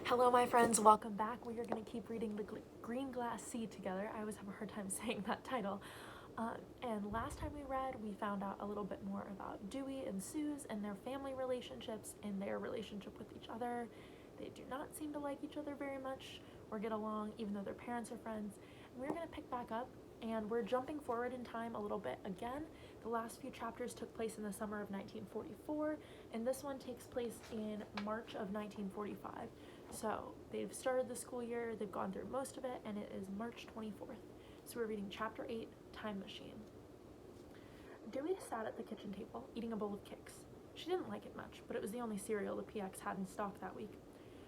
Hello, my friends. Welcome back. We are going to keep reading The Green Glass Sea together. I always have a hard time saying that title. And last time we read, we found out a little bit more about Dewey and Suze and their family relationships and their relationship with each other. They do not seem to like each other very much or get along, even though their parents are friends. And we're going to pick back up, and we're jumping forward in time a little bit again. The last few chapters took place in the summer of 1944, and this one takes place in March of 1945. So they've started the school year, they've gone through most of it, and it is March 24th. So we're reading Chapter 8, Time Machine. Dewey sat at the kitchen table, eating a bowl of Kix. She didn't like it much, but it was the only cereal the PX had in stock that week.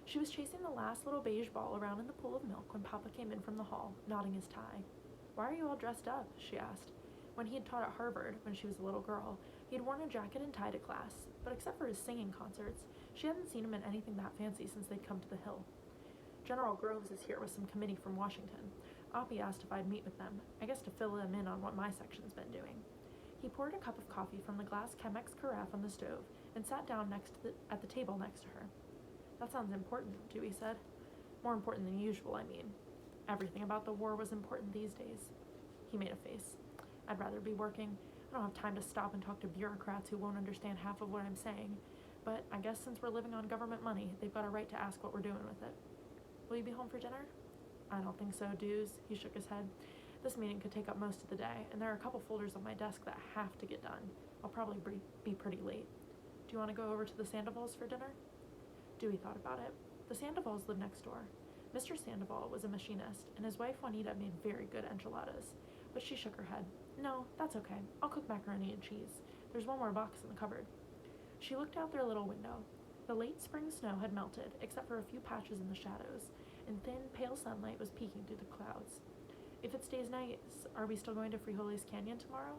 She was chasing the last little beige ball around in the pool of milk when Papa came in from the hall, knotting his tie. "Why are you all dressed up?" she asked. When he had taught at Harvard, when she was a little girl, he had worn a jacket and tie to class, but except for his singing concerts, she hadn't seen him in anything that fancy since they'd come to the Hill. "General Groves is here with some committee from Washington. Oppie asked if I'd meet with them, I guess to fill them in on what my section's been doing." He poured a cup of coffee from the glass Chemex carafe on the stove and sat down at the table next to her. "That sounds important," Dewey said. "More important than usual, I mean. Everything about the war was important these days." He made a face. "I'd rather be working. I don't have time to stop and talk to bureaucrats who won't understand half of what I'm saying. But I guess since we're living on government money, they've got a right to ask what we're doing with it. Will you be home for dinner?" "I don't think so, Dews." He shook his head. "This meeting could take up most of the day, and there are a couple folders on my desk that have to get done. I'll probably be pretty late. Do you want to go over to the Sandovals for dinner?" Dewey thought about it. The Sandovals lived next door. Mr. Sandoval was a machinist, and his wife Juanita made very good enchiladas. But she shook her head. "No, that's okay. I'll cook macaroni and cheese. There's one more box in the cupboard." She looked out their little window. The late spring snow had melted, except for a few patches in the shadows, and thin, pale sunlight was peeking through the clouds. "If it stays nice, are we still going to Frijoles Canyon tomorrow?"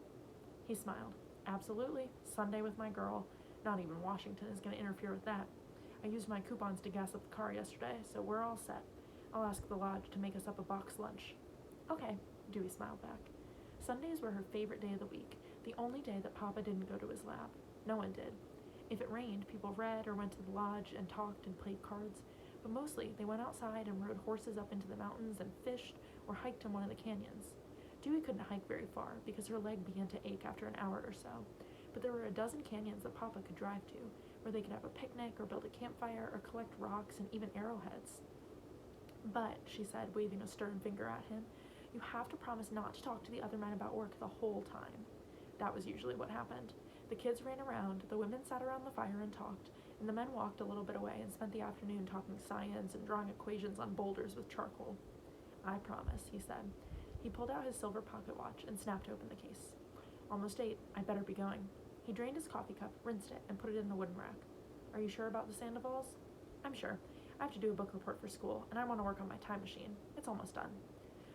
He smiled. "Absolutely. Sunday with my girl. Not even Washington is going to interfere with that. I used my coupons to gas up the car yesterday, so we're all set. I'll ask the lodge to make us up a box lunch." "Okay," Dewey smiled back. Sundays were her favorite day of the week, the only day that Papa didn't go to his lab. No one did. If it rained, people read or went to the lodge and talked and played cards, but mostly they went outside and rode horses up into the mountains and fished or hiked in one of the canyons. Dewey couldn't hike very far because her leg began to ache after an hour or so, but there were a dozen canyons that Papa could drive to, where they could have a picnic or build a campfire or collect rocks and even arrowheads. "But," she said, waving a stern finger at him, "you have to promise not to talk to the other men about work the whole time." That was usually what happened. The kids ran around, the women sat around the fire and talked, and the men walked a little bit away and spent the afternoon talking science and drawing equations on boulders with charcoal. "I promise," he said. He pulled out his silver pocket watch and snapped open the case. "Almost 8. I'd better be going." He drained his coffee cup, rinsed it, and put it in the wooden rack. "Are you sure about the Sandovals?" "I'm sure. I have to do a book report for school, and I want to work on my time machine. It's almost done."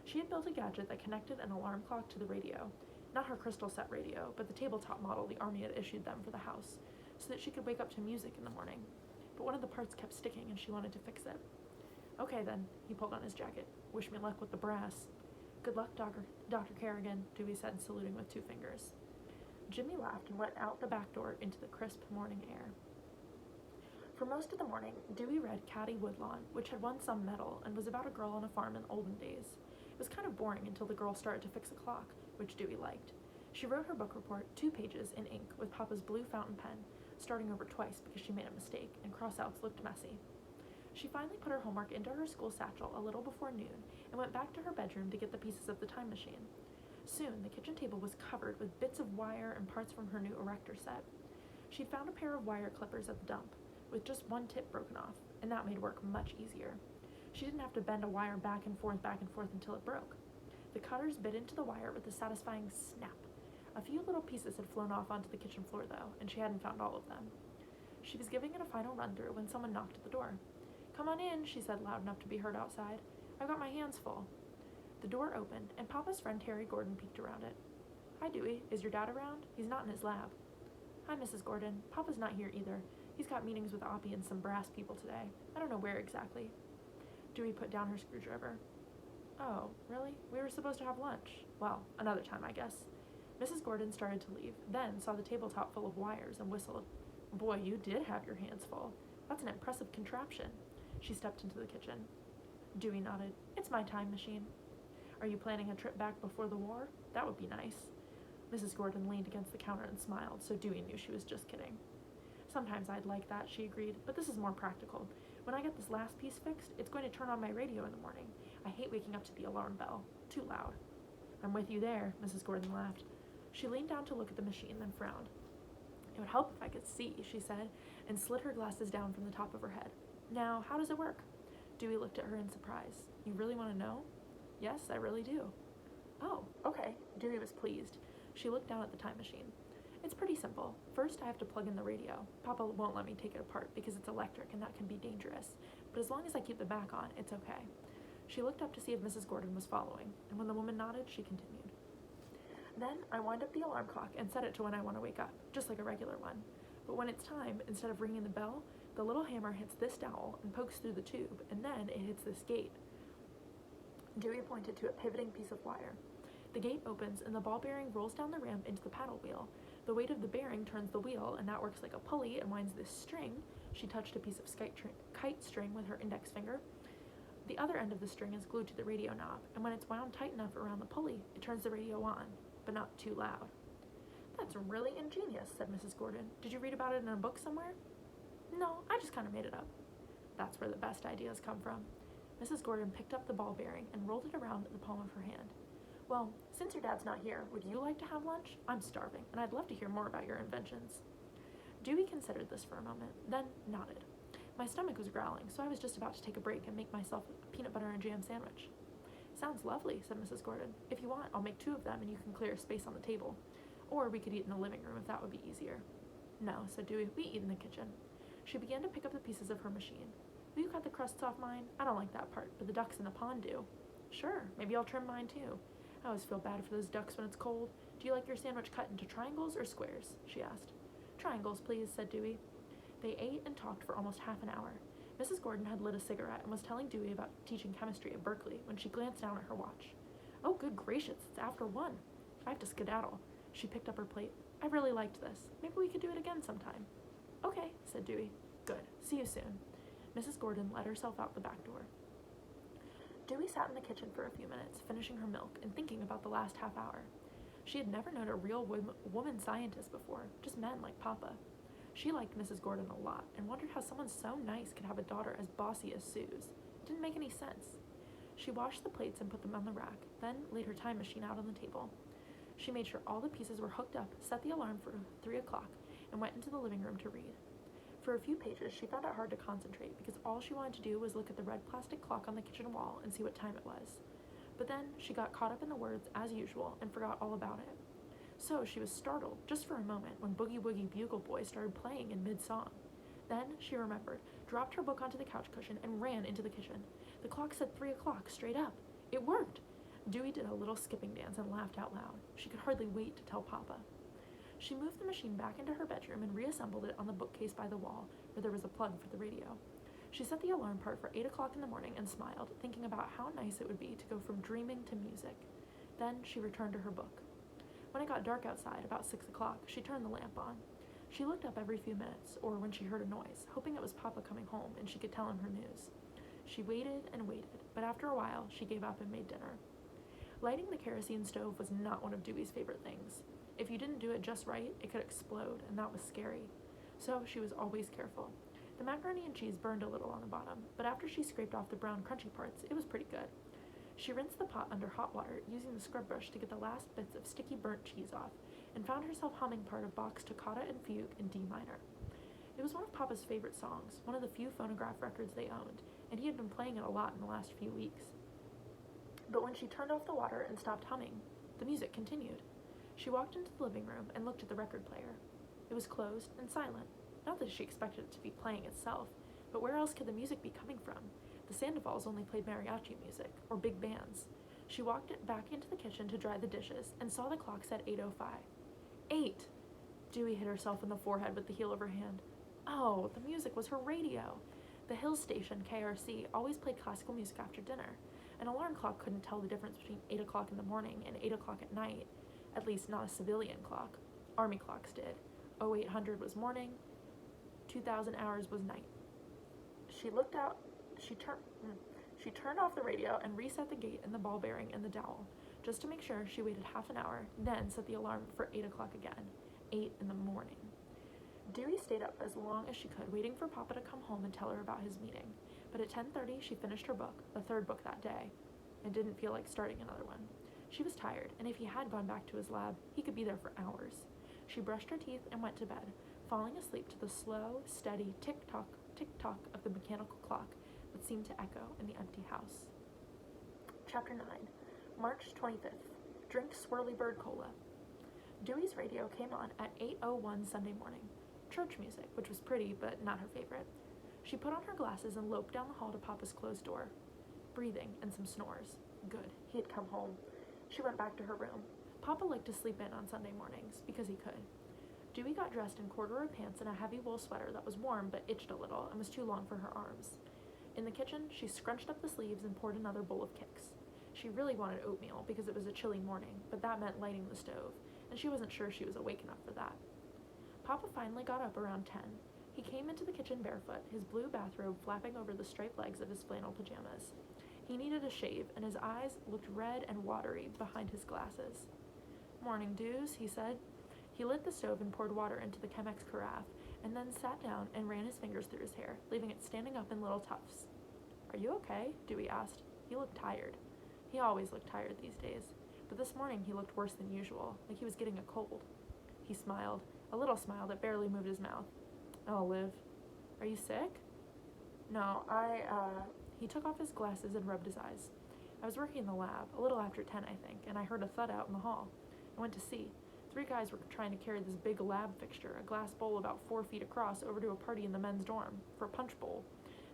She had built a gadget that connected an alarm clock to the radio. Not her crystal set radio, but the tabletop model the Army had issued them for the house, so that she could wake up to music in the morning. But one of the parts kept sticking, and she wanted to fix it. "Okay, then," he pulled on his jacket. "Wish me luck with the brass." "Good luck, Dr. Kerrigan," Dewey said, saluting with 2 fingers. Jimmy laughed and went out the back door into the crisp morning air. For most of the morning, Dewey read Caddy Woodlawn, which had won some medal and was about a girl on a farm in olden days. It was kind of boring until the girl started to fix a clock, which Dewey liked. She wrote her book report 2 pages in ink with Papa's blue fountain pen, starting over twice because she made a mistake, and cross-outs looked messy. She finally put her homework into her school satchel a little before noon and went back to her bedroom to get the pieces of the time machine. Soon, the kitchen table was covered with bits of wire and parts from her new erector set. She'd found a pair of wire clippers at the dump, with just one tip broken off, and that made work much easier. She didn't have to bend a wire back and forth until it broke. The cutters bit into the wire with a satisfying snap. A few little pieces had flown off onto the kitchen floor, though, and she hadn't found all of them. She was giving it a final run-through when someone knocked at the door. "Come on in," she said loud enough to be heard outside. "I've got my hands full." The door opened, and Papa's friend Terry Gordon peeked around it. "Hi, Dewey. Is your dad around? He's not in his lab." "Hi, Mrs. Gordon. Papa's not here either. He's got meetings with Oppie and some brass people today. I don't know where exactly." Dewey put down her screwdriver. "Oh, really? We were supposed to have lunch. Well, another time, I guess." Mrs. Gordon started to leave, then saw the tabletop full of wires and whistled. "Boy, you did have your hands full. That's an impressive contraption." She stepped into the kitchen. Dewey nodded. It's my time machine. Are you planning a trip back before the war? That would be nice. Mrs. Gordon leaned against the counter and smiled, so Dewey knew she was just kidding. Sometimes I'd like that, she agreed, but this is more practical. When I get this last piece fixed, it's going to turn on my radio in the morning. I hate waking up to the alarm bell. Too loud. I'm with you there, Mrs. Gordon laughed. She leaned down to look at the machine, then frowned. It would help if I could see, she said, and slid her glasses down from the top of her head. Now, how does it work? Dewey looked at her in surprise. You really want to know? Yes, I really do. Oh, okay. Dewey was pleased. She looked down at the time machine. It's pretty simple. First, I have to plug in the radio. Papa won't let me take it apart because it's electric and that can be dangerous. But as long as I keep the back on, it's okay. She looked up to see if Mrs. Gordon was following, and when the woman nodded, she continued. Then I wind up the alarm clock and set it to when I want to wake up, just like a regular one. But when it's time, instead of ringing the bell, the little hammer hits this dowel and pokes through the tube, and then it hits this gate. Dewey pointed to a pivoting piece of wire. The gate opens, and the ball bearing rolls down the ramp into the paddle wheel. The weight of the bearing turns the wheel, and that works like a pulley and winds this string. She touched a piece of kite string with her index finger. The other end of the string is glued to the radio knob, and when it's wound tight enough around the pulley, it turns the radio on, but not too loud. That's really ingenious, said Mrs. Gordon. Did you read about it in a book somewhere? No, I just kind of made it up. That's where the best ideas come from. Mrs. Gordon picked up the ball bearing and rolled it around in the palm of her hand. Well, since your dad's not here, would you like to have lunch? I'm starving, and I'd love to hear more about your inventions. Dewey considered this for a moment, then nodded. My stomach was growling, so I was just about to take a break and make myself a peanut butter and jam sandwich. Sounds lovely, said Mrs. Gordon. If you want, I'll make 2 of them and you can clear space on the table. Or we could eat in the living room if that would be easier. No, said Dewey, we eat in the kitchen. She began to pick up the pieces of her machine. Will you cut the crusts off mine? I don't like that part, but the ducks in the pond do. Sure, maybe I'll trim mine too. I always feel bad for those ducks when it's cold. Do you like your sandwich cut into triangles or squares? She asked. Triangles, please, said Dewey. They ate and talked for almost half an hour. Mrs. Gordon had lit a cigarette and was telling Dewey about teaching chemistry at Berkeley when she glanced down at her watch. Oh, good gracious, it's after 1. I have to skedaddle. She picked up her plate. I really liked this. Maybe we could do it again sometime. Okay, said Dewey. Good. See you soon. Mrs. Gordon let herself out the back door. Dewey sat in the kitchen for a few minutes, finishing her milk and thinking about the last half hour. She had never known a real woman scientist before, just men like Papa. She liked Mrs. Gordon a lot and wondered how someone so nice could have a daughter as bossy as Sue's. It didn't make any sense. She washed the plates and put them on the rack, then laid her time machine out on the table. She made sure all the pieces were hooked up, set the alarm for 3 o'clock, and went into the living room to read. For a few pages, she found it hard to concentrate because all she wanted to do was look at the red plastic clock on the kitchen wall and see what time it was. But then she got caught up in the words as usual and forgot all about it. So she was startled, just for a moment, when Boogie Woogie Bugle Boy started playing in mid-song. Then she remembered, dropped her book onto the couch cushion, and ran into the kitchen. The clock said 3 o'clock, straight up. It worked! Dewey did a little skipping dance and laughed out loud. She could hardly wait to tell Papa. She moved the machine back into her bedroom and reassembled it on the bookcase by the wall, where there was a plug for the radio. She set the alarm part for 8 o'clock in the morning and smiled, thinking about how nice it would be to go from dreaming to music. Then she returned to her book. When it got dark outside, about 6 o'clock, she turned the lamp on. She looked up every few minutes, or when she heard a noise, hoping it was Papa coming home and she could tell him her news. She waited and waited, but after a while, she gave up and made dinner. Lighting the kerosene stove was not one of Dewey's favorite things. If you didn't do it just right, it could explode, and that was scary. So she was always careful. The macaroni and cheese burned a little on the bottom, but after she scraped off the brown crunchy parts, it was pretty good. She rinsed the pot under hot water, using the scrub brush to get the last bits of sticky burnt cheese off, and found herself humming part of Bach's Toccata and Fugue in D minor. It was one of Papa's favorite songs, one of the few phonograph records they owned, and he had been playing it a lot in the last few weeks. But when she turned off the water and stopped humming, the music continued. She walked into the living room and looked at the record player. It was closed and silent. Not that she expected it to be playing itself, but where else could the music be coming from? The Sandovals only played mariachi music, or big bands. She walked back into the kitchen to dry the dishes and saw the clock said 8:05. 8! Dewey hit herself in the forehead with the heel of her hand. Oh, the music was her radio. The Hill station, KRC, always played classical music after dinner. An alarm clock couldn't tell the difference between 8 o'clock in the morning and 8 o'clock at night. At least not a civilian clock. Army clocks did. 0800 was morning, 2000 hours was night. She looked She turned off the radio and reset the gate and the ball bearing and the dowel. Just to make sure, she waited half an hour, then set the alarm for 8 o'clock again. 8 in the morning. Dewey stayed up as long as she could, waiting for Papa to come home and tell her about his meeting. But at 10:30, she finished her book, the third book that day, and didn't feel like starting another one. She was tired, and if he had gone back to his lab, he could be there for hours. She brushed her teeth and went to bed, falling asleep to the slow, steady tick-tock, tick-tock of the mechanical clock that seemed to echo in the empty house. Chapter 9. March 25th. Drink Swirly Bird Cola. Dewey's radio came on at 8:01 Sunday morning. Church music, which was pretty, but not her favorite. She put on her glasses and loped down the hall to Papa's closed door. Breathing and some snores. Good, he had come home. She went back to her room. Papa liked to sleep in on Sunday mornings, because he could. Dewey got dressed in corduroy pants and a heavy wool sweater that was warm but itched a little and was too long for her arms. In the kitchen, she scrunched up the sleeves and poured another bowl of Kix. She really wanted oatmeal because it was a chilly morning, but that meant lighting the stove, and she wasn't sure she was awake enough for that. Papa finally got up around 10. He came into the kitchen barefoot, his blue bathrobe flapping over the striped legs of his flannel pajamas. He needed a shave, and his eyes looked red and watery behind his glasses. "Morning, Dews," he said. He lit the stove and poured water into the Chemex carafe, and then sat down and ran his fingers through his hair, leaving it standing up in little tufts. "Are you okay?" Dewey asked. He looked tired. He always looked tired these days, but this morning he looked worse than usual, like he was getting a cold. He smiled, a little smile that barely moved his mouth. "Oh, Liv, are you sick?" "No, He took off his glasses and rubbed his eyes. "I was working in the lab, a little after 10, I think, and I heard a thud out in the hall. I went to see. 3 guys were trying to carry this big lab fixture, a glass bowl about 4 feet across, over to a party in the men's dorm, for a punch bowl.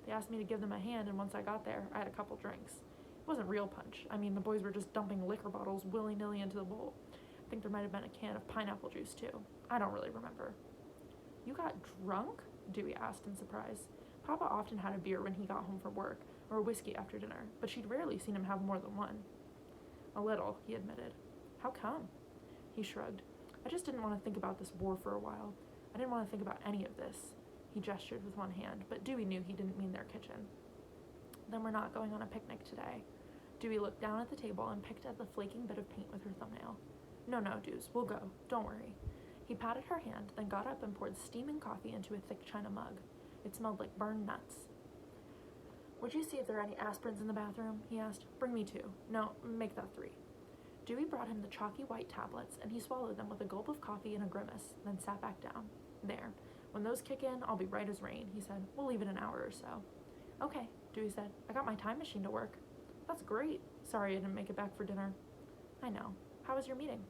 They asked me to give them a hand, and once I got there, I had a couple drinks. It wasn't real punch. I mean, the boys were just dumping liquor bottles willy-nilly into the bowl. I think there might have been a can of pineapple juice, too. I don't really remember." "You got drunk?" Dewey asked in surprise. Papa often had a beer when he got home from work, or a whiskey after dinner, but she'd rarely seen him have more than one. "A little," he admitted. "How come?" He shrugged. "I just didn't want to think about this war for a while. I didn't want to think about any of this." He gestured with one hand, but Dewey knew he didn't mean their kitchen. "Then we're not going on a picnic today." Dewey looked down at the table and picked at the flaking bit of paint with her thumbnail. No, Dews, we'll go. Don't worry." He patted her hand, then got up and poured steaming coffee into a thick china mug. It smelled like burned nuts. "Would you see if there are any aspirins in the bathroom?" he asked. "Bring me 2. No, make that 3. Dewey brought him the chalky white tablets, and he swallowed them with a gulp of coffee and a grimace, then sat back down. "There. When those kick in, I'll be right as rain," he said. "We'll leave it an hour or so." "Okay," Dewey said. "I got my time machine to work." "That's great. Sorry I didn't make it back for dinner." "I know. How was your meeting?"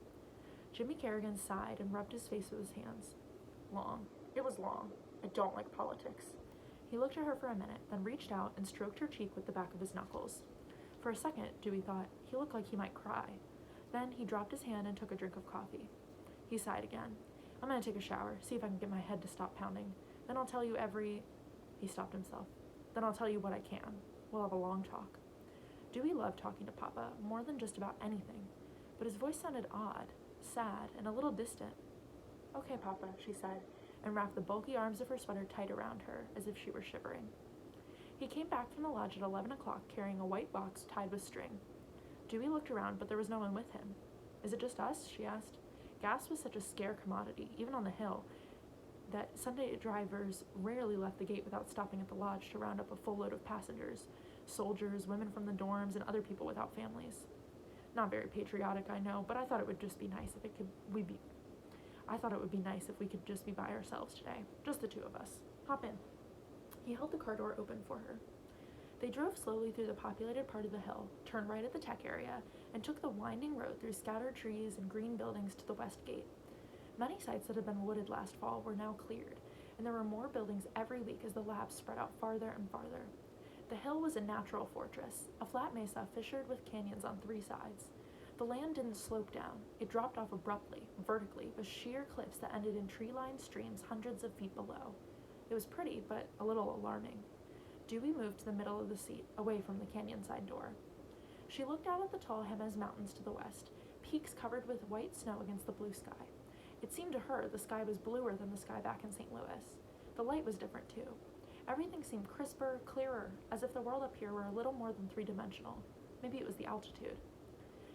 Jimmy Kerrigan sighed and rubbed his face with his hands. "Long. It was long. I don't like politics." He looked at her for a minute, then reached out and stroked her cheek with the back of his knuckles. For a second, Dewey thought, he looked like he might cry. Then he dropped his hand and took a drink of coffee. He sighed again. "I'm going to take a shower, see if I can get my head to stop pounding. Then I'll tell you He stopped himself. "Then I'll tell you what I can. We'll have a long talk." Dewey loved talking to Papa more than just about anything, but his voice sounded odd, sad, and a little distant. "Okay, Papa," she said, and wrapped the bulky arms of her sweater tight around her, as if she were shivering. He came back from the lodge at 11 o'clock carrying a white box tied with string. Dewey looked around, but there was no one with him. "Is it just us?" she asked. Gas was such a scare commodity, even on the hill, that Sunday drivers rarely left the gate without stopping at the lodge to round up a full load of passengers, soldiers, women from the dorms, and other people without families. Not very patriotic, I know, but I thought it would just be nice if we could just be by ourselves today, just the 2 of us. Hop in." He held the car door open for her. They drove slowly through the populated part of the hill, turned right at the tech area, and took the winding road through scattered trees and green buildings to the west gate. Many sites that had been wooded last fall were now cleared, and there were more buildings every week as the lab spread out farther and farther. The hill was a natural fortress, a flat mesa fissured with canyons on 3 sides. The land didn't slope down. It dropped off abruptly, vertically, with sheer cliffs that ended in tree-lined streams hundreds of feet below. It was pretty, but a little alarming. Dewey moved to the middle of the seat, away from the canyon side door. She looked out at the tall Jemez Mountains to the west, peaks covered with white snow against the blue sky. It seemed to her the sky was bluer than the sky back in St. Louis. The light was different, too. Everything seemed crisper, clearer, as if the world up here were a little more than three-dimensional. Maybe it was the altitude.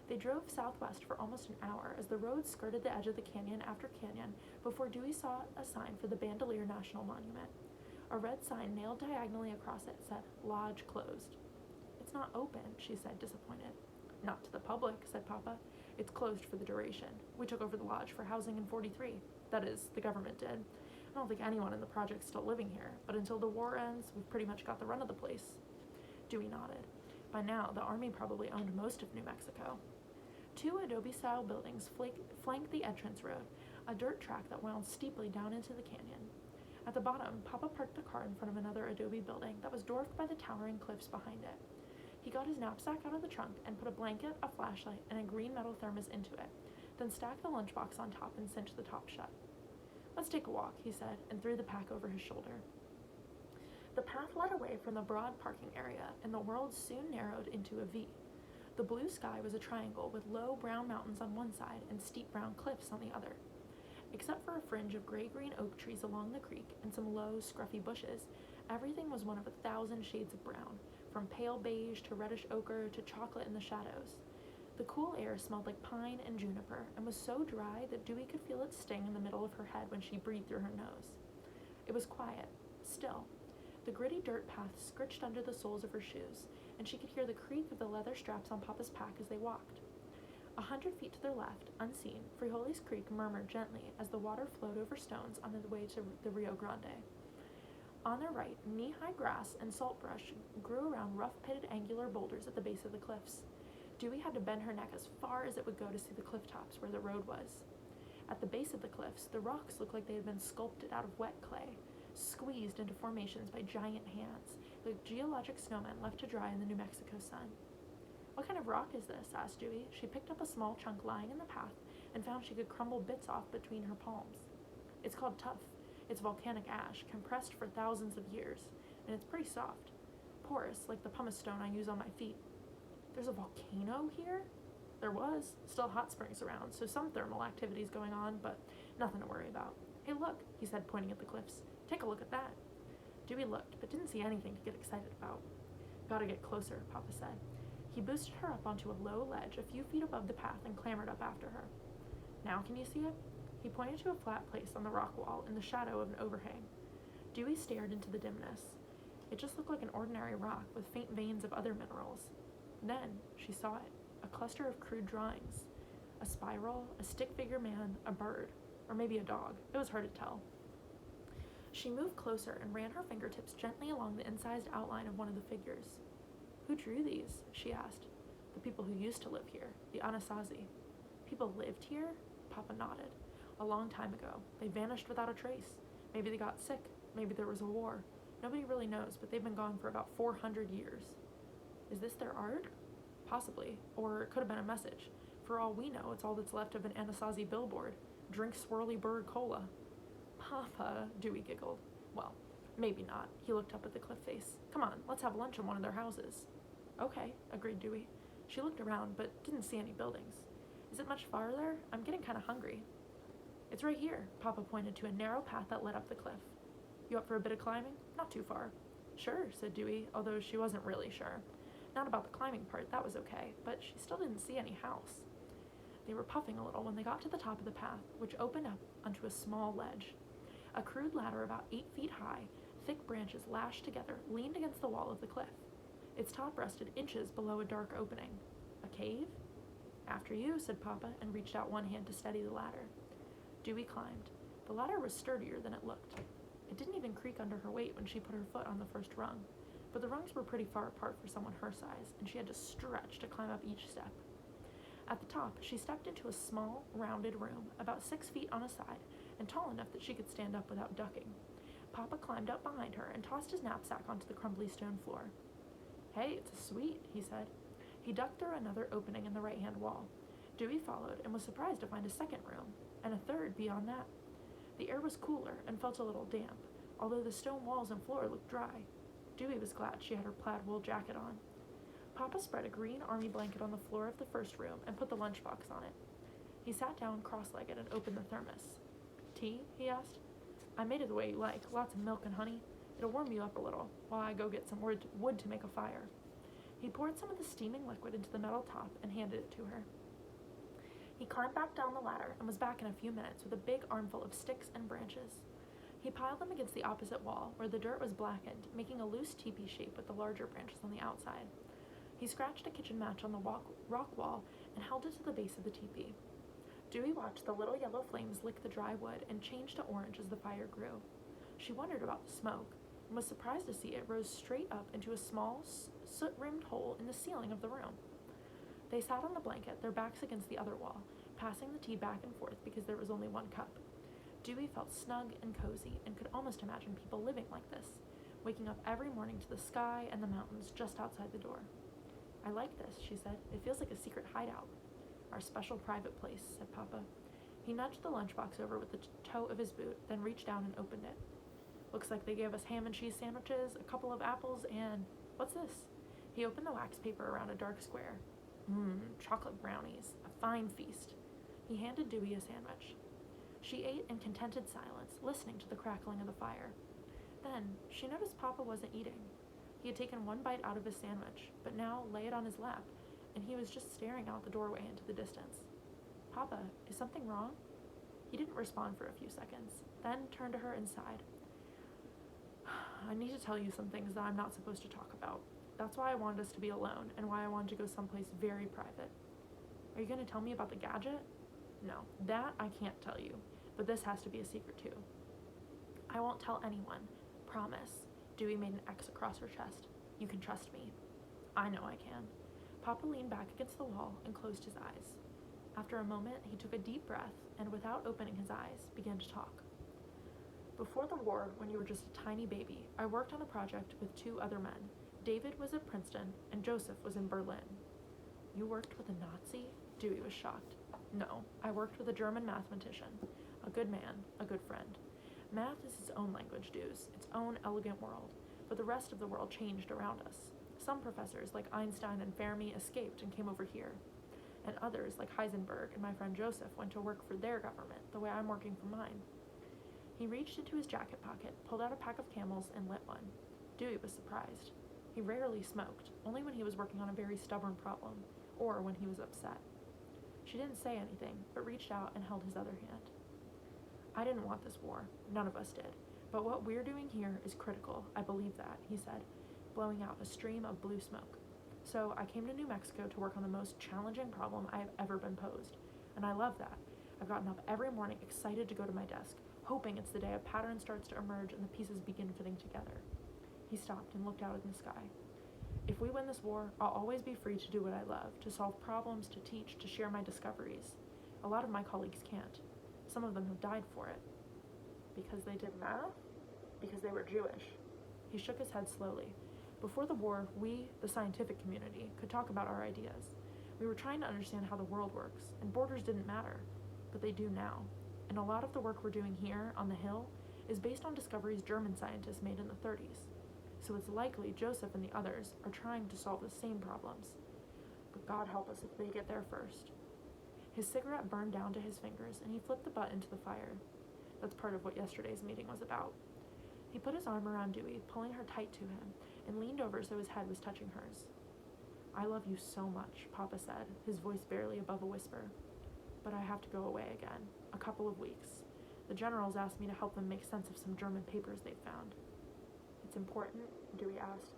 They drove southwest for almost an hour as the road skirted the edge of the canyon after canyon before Dewey saw a sign for the Bandelier National Monument. A red sign nailed diagonally across it said, "Lodge closed." "It's not open," she said, disappointed. "Not to the public," said Papa. "It's closed for the duration. We took over the lodge for housing in 43. That is, the government did. I don't think anyone in the project's still living here, but until the war ends, we've pretty much got the run of the place." Dewey nodded. By now, the army probably owned most of New Mexico. Two adobe-style buildings flanked the entrance road, a dirt track that wound steeply down into the canyon. At the bottom, Papa parked the car in front of another adobe building that was dwarfed by the towering cliffs behind it. He got his knapsack out of the trunk and put a blanket, a flashlight, and a green metal thermos into it, then stacked the lunchbox on top and cinched the top shut. "Let's take a walk," he said, and threw the pack over his shoulder. The path led away from the broad parking area, and the world soon narrowed into a V. The blue sky was a triangle with low brown mountains on one side and steep brown cliffs on the other. Except for a fringe of gray-green oak trees along the creek and some low, scruffy bushes, everything was one of 1,000 shades of brown, from pale beige to reddish ochre to chocolate in the shadows. The cool air smelled like pine and juniper and was so dry that Dewey could feel its sting in the middle of her head when she breathed through her nose. It was quiet, still. The gritty dirt path scritched under the soles of her shoes, and she could hear the creak of the leather straps on Papa's pack as they walked. 100 feet to their left, unseen, Frijoles Creek murmured gently as the water flowed over stones on the way to the Rio Grande. On their right, knee-high grass and saltbrush grew around rough-pitted angular boulders at the base of the cliffs. Dewey had to bend her neck as far as it would go to see the cliff tops where the road was. At the base of the cliffs, the rocks looked like they had been sculpted out of wet clay, squeezed into formations by giant hands, like geologic snowmen left to dry in the New Mexico sun. "What kind of rock is this?" asked Dewey. She picked up a small chunk lying in the path and found she could crumble bits off between her palms. "It's called tuff. It's volcanic ash, compressed for thousands of years, and it's pretty soft. Porous, like the pumice stone I use on my feet." "There's a volcano here?" "There was. Still hot springs around, so some thermal activity's going on, but nothing to worry about. Hey, look," he said, pointing at the cliffs. "Take a look at that." Dewey looked, but didn't see anything to get excited about. "Gotta get closer," Papa said. He boosted her up onto a low ledge a few feet above the path and clambered up after her. "Now can you see it?" He pointed to a flat place on the rock wall in the shadow of an overhang. Dewey stared into the dimness. It just looked like an ordinary rock with faint veins of other minerals. Then she saw it, a cluster of crude drawings. A spiral, a stick-figure man, a bird, or maybe a dog. It was hard to tell. She moved closer and ran her fingertips gently along the incised outline of one of the figures. "Who drew these?" she asked. "The people who used to live here, the Anasazi." "People lived here?" Papa nodded. "A long time ago. They vanished without a trace. Maybe they got sick. Maybe there was a war. Nobody really knows, but they've been gone for about 400 years. "Is this their art?" "Possibly. Or it could have been a message. For all we know, it's all that's left of an Anasazi billboard. Drink swirly bird cola." "Papa," Dewey giggled. "Well, maybe not." He looked up at the cliff face. "Come on, let's have lunch in one of their houses." "Okay," agreed Dewey. She looked around, but didn't see any buildings. "Is it much farther? I'm getting kind of hungry." "It's right here." Papa pointed to a narrow path that led up the cliff. "You up for a bit of climbing? Not too far." "Sure," said Dewey, although she wasn't really sure. Not about the climbing part, that was okay, but she still didn't see any house. They were puffing a little when they got to the top of the path, which opened up onto a small ledge. A crude ladder about 8 feet high, thick branches lashed together, leaned against the wall of the cliff. Its top rested inches below a dark opening. "A cave?" "After you," said Papa, and reached out one hand to steady the ladder. Dewey climbed. The ladder was sturdier than it looked. It didn't even creak under her weight when she put her foot on the first rung, but the rungs were pretty far apart for someone her size, and she had to stretch to climb up each step. At the top, she stepped into a small, rounded room, about 6 feet on a side, and tall enough that she could stand up without ducking. Papa climbed up behind her and tossed his knapsack onto the crumbly stone floor. "Hey, it's a suite," he said. He ducked through another opening in the right-hand wall. Dewey followed and was surprised to find a second room, and a third beyond that. The air was cooler and felt a little damp, although the stone walls and floor looked dry. Dewey was glad she had her plaid wool jacket on. Papa spread a green army blanket on the floor of the first room and put the lunchbox on it. He sat down cross-legged and opened the thermos. "Tea?" he asked. "I made it the way you like, lots of milk and honey. It'll warm you up a little while I go get some wood to make a fire. He poured some of the steaming liquid into the metal top and handed it to her. He climbed back down the ladder and was back in a few minutes with a big armful of sticks and branches. He piled them against the opposite wall, where the dirt was blackened, making a loose teepee shape with the larger branches on the outside. He scratched a kitchen match on the rock wall and held it to the base of the teepee. Dewey watched the little yellow flames lick the dry wood and change to orange as the fire grew. She wondered about the smoke and was surprised to see it rose straight up into a small, soot-rimmed hole in the ceiling of the room. They sat on the blanket, their backs against the other wall, passing the tea back and forth because there was only one cup. Dewey felt snug and cozy and could almost imagine people living like this, waking up every morning to the sky and the mountains just outside the door. "I like this," she said. "It feels like a secret hideout." "Our special private place," said Papa. He nudged the lunchbox over with the toe of his boot, then reached down and opened it. "Looks like they gave us ham and cheese sandwiches, a couple of apples, and what's this?" He opened the wax paper around a dark square. Chocolate brownies, a fine feast." He handed Dewey a sandwich. She ate in contented silence, listening to the crackling of the fire. Then she noticed Papa wasn't eating. He had taken one bite out of his sandwich, but now lay it on his lap, and he was just staring out the doorway into the distance. "Papa, is something wrong?" He didn't respond for a few seconds, then turned to her and sighed. "I need to tell you some things that I'm not supposed to talk about. That's why I wanted us to be alone, and why I wanted to go someplace very private." "Are you going to tell me about the gadget?" "No, that I can't tell you, but this has to be a secret too." "I won't tell anyone. Promise." Dewey made an X across her chest. "You can trust me." "I know I can." Papa leaned back against the wall and closed his eyes. After a moment, he took a deep breath and, without opening his eyes, began to talk. "Before the war, when you were just a tiny baby, I worked on a project with 2 other men. David was at Princeton, and Joseph was in Berlin." "You worked with a Nazi?" Dewey was shocked. "No, I worked with a German mathematician. A good man, a good friend. Math is its own language, Dews, its own elegant world, but the rest of the world changed around us. Some professors, like Einstein and Fermi, escaped and came over here. And others, like Heisenberg and my friend Joseph, went to work for their government, the way I'm working for mine." He reached into his jacket pocket, pulled out a pack of Camels, and lit one. Dewey was surprised. He rarely smoked, only when he was working on a very stubborn problem, or when he was upset. She didn't say anything, but reached out and held his other hand. "I didn't want this war. None of us did. But what we're doing here is critical. I believe that," he said, blowing out a stream of blue smoke. "So I came to New Mexico to work on the most challenging problem I have ever been posed. And I love that. I've gotten up every morning excited to go to my desk, hoping it's the day a pattern starts to emerge and the pieces begin fitting together." He stopped and looked out in the sky. "If we win this war, I'll always be free to do what I love, to solve problems, to teach, to share my discoveries. A lot of my colleagues can't. Some of them have died for it." "Because they did math?" "Because they were Jewish." He shook his head slowly. "Before the war, we, the scientific community, could talk about our ideas. We were trying to understand how the world works, and borders didn't matter. But they do now. And a lot of the work we're doing here, on the Hill, is based on discoveries German scientists made in the 30s. So it's likely Joseph and the others are trying to solve the same problems. But God help us if they get there first." His cigarette burned down to his fingers, and he flipped the butt into the fire. That's part of what yesterday's meeting was about. He put his arm around Dewey, pulling her tight to him, and leaned over so his head was touching hers. "I love you so much," Papa said, his voice barely above a whisper. "But I have to go away again. A couple of weeks. The generals asked me to help them make sense of some German papers they've found." "It's important?" Dewey asked.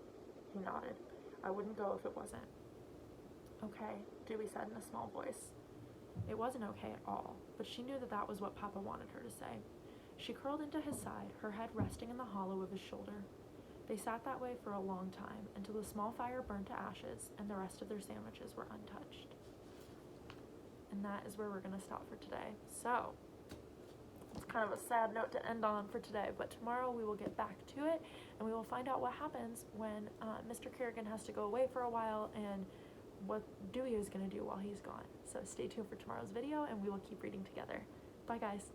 He nodded. "I wouldn't go if it wasn't." "Okay," Dewey said in a small voice. It wasn't okay at all, but she knew that that was what Papa wanted her to say. She curled into his side, her head resting in the hollow of his shoulder. They sat that way for a long time, until the small fire burned to ashes and the rest of their sandwiches were untouched. And that is where we're going to stop for today. So, it's kind of a sad note to end on for today, but tomorrow we will get back to it, and we will find out what happens when Mr. Kerrigan has to go away for a while, and what Dewey is going to do while he's gone. So stay tuned for tomorrow's video, and we will keep reading together. Bye, guys.